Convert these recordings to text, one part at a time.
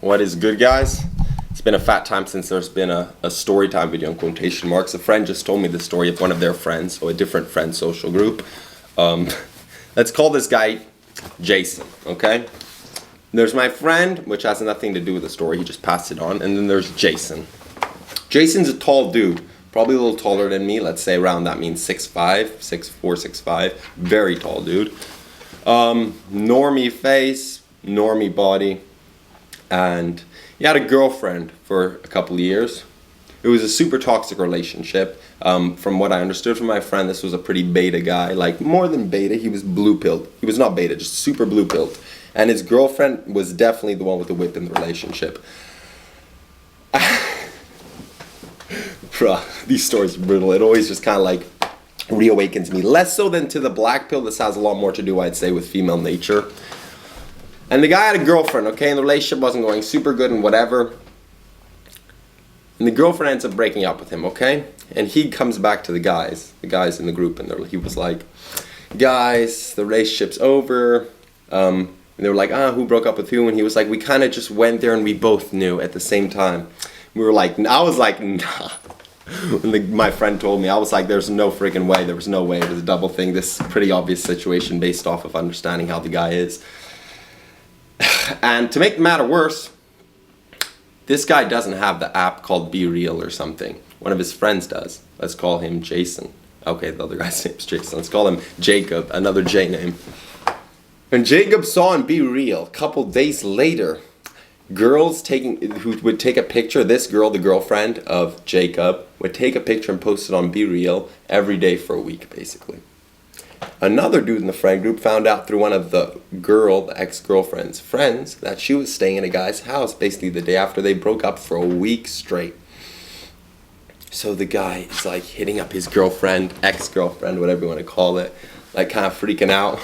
What is good, guys? It's been a fat time since there's been a story time video in quotation marks. A friend just told me the story of one of their friends, so a different friend social group. Let's call this guy Jason, okay? There's my friend, which has nothing to do with the story, he just passed it on, and then there's Jason. Jason's a tall dude, probably a little taller than me, let's say around that means 6'5", 6'4", 6'5", very tall dude. Normie face, normie body, and he had a girlfriend for a couple of years. It was a super toxic relationship. From what I understood from my friend, this was a pretty beta guy, like more than beta, he was blue-pilled. He was not beta, just super blue-pilled. And his girlfriend was definitely the one with the whip in the relationship. Bruh, these stories are brutal. It always just kind of like reawakens me. Less so than to the black pill. This has a lot more to do, I'd say, with female nature. And the guy had a girlfriend, okay, and the relationship wasn't going super good and whatever. And the girlfriend ends up breaking up with him, okay? And he comes back to the guys in the group, and he was like, guys, the relationship's over. And they were like, who broke up with who? And he was like, we kind of just went there and we both knew at the same time. We were like, I was like, nah. When my friend told me, I was like, there's no freaking way. There was no way. It was a double thing. This is a pretty obvious situation based off of understanding how the guy is. And to make the matter worse, this guy doesn't have the app called Be Real or something. One of his friends does. Let's call him Jason. Okay, the other guy's name's Jason. Let's call him Jacob, another J name. And Jacob saw in Be Real, a couple days later, girls who would take a picture, this girl, the girlfriend of Jacob, would take a picture and post it on Be Real every day for a week, basically. Another dude in the friend group found out through one of the ex-girlfriend's friends, that she was staying in a guy's house basically the day after they broke up for a week straight. So the guy is like hitting up his girlfriend, ex-girlfriend, whatever you want to call it, like kind of freaking out.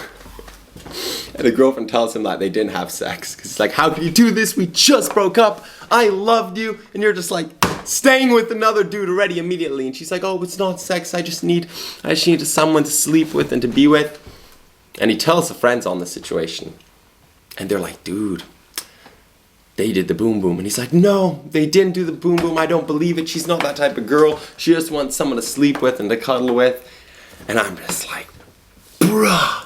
And the girlfriend tells him that they didn't have sex. Because it's like, how could you do this? We just broke up. I loved you. And you're just like staying with another dude already immediately. And she's like, oh, it's not sex. I just need someone to sleep with and to be with. And he tells the friends on the situation. And they're like, dude, they did the boom boom. And he's like, no, they didn't do the boom boom. I don't believe it. She's not that type of girl. She just wants someone to sleep with and to cuddle with. And I'm just like, bruh,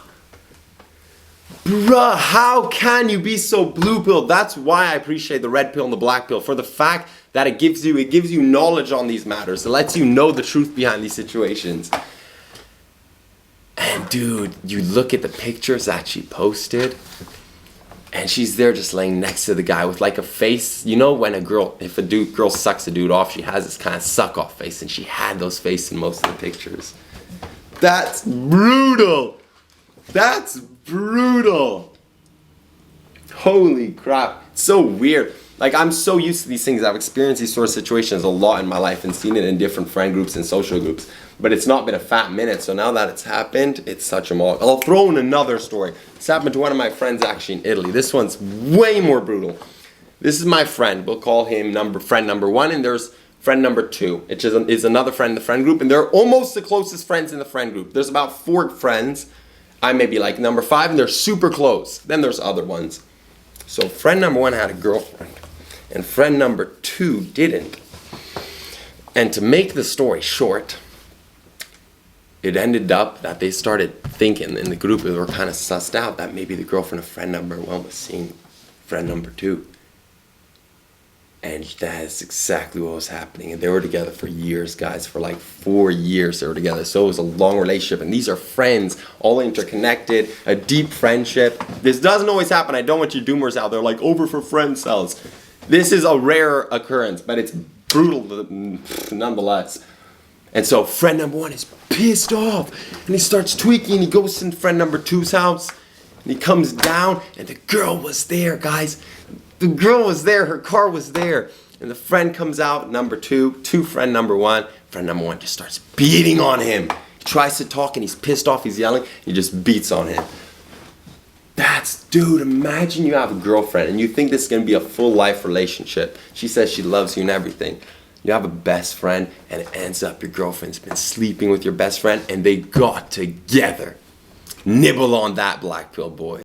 how can you be so blue pill? That's why I appreciate the red pill and the black pill, for the fact that it gives you knowledge on these matters. It lets you know the truth behind these situations. And dude, you look at the pictures that she posted, and she's there just laying next to the guy with like a face. You know when if a girl sucks a dude off, she has this kind of suck off face, and she had those faces in most of the pictures. That's brutal. That's brutal. Holy crap. It's so weird. Like, I'm so used to these things. I've experienced these sort of situations a lot in my life and seen it in different friend groups and social groups. But it's not been a fat minute. So now that it's happened, it's such a mock. I'll throw in another story. This happened to one of my friends actually in Italy. This one's way more brutal. This is my friend. We'll call him friend number 1. And there's friend number 2, which is another friend in the friend group. And they're almost the closest friends in the friend group. There's about 4 friends. I may be like number 5, and they're super close. Then there's other ones. So friend number 1 had a girlfriend, and friend number 2 didn't. And to make the story short, it ended up that they started thinking in the group, they were kind of sussed out that maybe the girlfriend of friend number 1 was seeing friend number 2. And that is exactly what was happening. And they were together for years, guys. For like 4 years they were together. So it was a long relationship. And these are friends, all interconnected, a deep friendship. This doesn't always happen. I don't want you doomers out there like over for friend cells. This is a rare occurrence, but it's brutal nonetheless. And so friend number 1 is pissed off. And he starts tweaking. He goes to friend number 2's house. And he comes down. And the girl was there, guys. The girl was there, her car was there, and the friend comes out, number 2, to friend number 1. Friend number 1 just starts beating on him. He tries to talk and he's pissed off, he's yelling, he just beats on him. Dude, imagine you have a girlfriend and you think this is going to be a full life relationship. She says she loves you and everything. You have a best friend and it ends up your girlfriend's been sleeping with your best friend and they got together. Nibble on that, black pill boy.